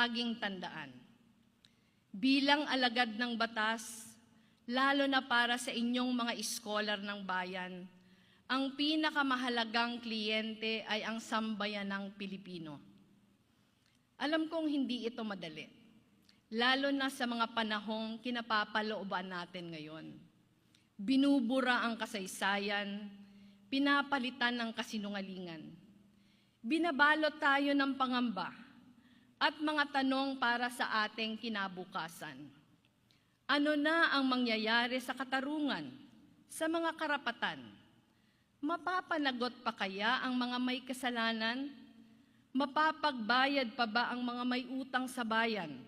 laging tandaan. Bilang alagad ng batas, lalo na para sa inyong mga iskolar ng bayan, ang pinakamahalagang kliyente ay ang sambayanang Pilipino. Alam kong hindi ito madali, lalo na sa mga panahong kinapapalooban natin ngayon. Binubura ang kasaysayan, pinapalitan ng kasinungalingan. Binabalot tayo ng pangamba at mga tanong para sa ating kinabukasan. Ano na ang mangyayari sa katarungan, sa mga karapatan? Mapapanagot pa kaya ang mga may kasalanan? Mapapagbayad pa ba ang mga may utang sa bayan?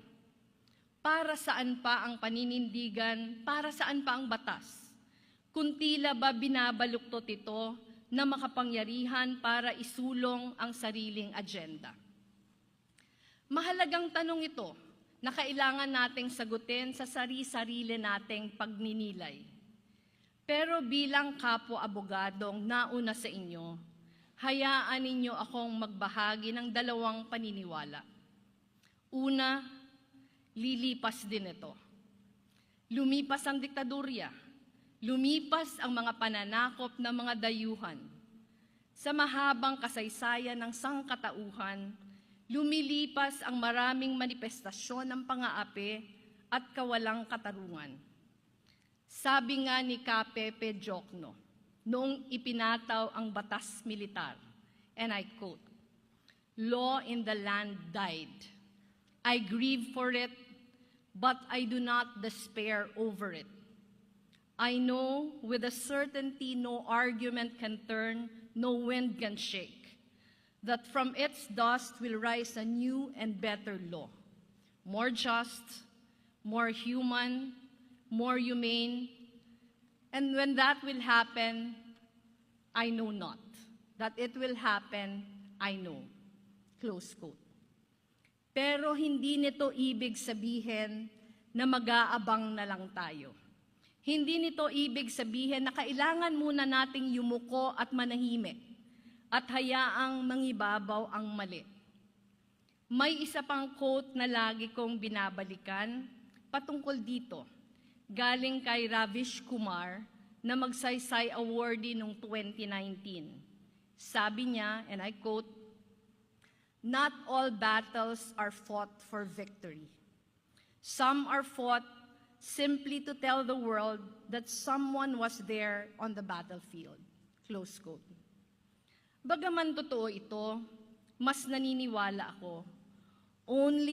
Para saan pa ang paninindigan? Para saan pa ang batas? Kung tila ba binabaluktot ito na makapangyarihan para isulong ang sariling agenda? Mahalagang tanong ito na kailangan nating sagutin sa sarili-sarili nating pagninilay. Pero bilang kapwa-abogadong nauna sa inyo, hayaan ninyo akong magbahagi ng dalawang paniniwala. Una, lilipas din ito. Lumipas ang diktadurya, lumipas ang mga pananakop ng mga dayuhan. Sa mahabang kasaysayan ng sangkatauhan, lumilipas ang maraming manifestasyon ng pang-aapi at kawalang katarungan. Sabi nga ni Pepe Diokno, noong ipinataw ang batas militar, and I quote, "Law in the land died. I grieve for it, but I do not despair over it. I know with a certainty no argument can turn, no wind can shake, that from its dust will rise a new and better law, more just, more human, more humane, and when that will happen, I know not. That it will happen, I know." Close quote. Pero hindi nito ibig sabihin na mag-aabang na lang tayo. Hindi nito ibig sabihin na kailangan muna nating yumuko at manahimik at hayaang mangibabaw ang mali. May isa pang quote na lagi kong binabalikan patungkol dito, galing kay Ravish Kumar na Magsaysay Awardee noong 2019. Sabi niya, and I quote, "Not all battles are fought for victory. Some are fought simply to tell the world that someone was there on the battlefield." Close quote. Bagaman totoo ito, mas naniniwala ako, only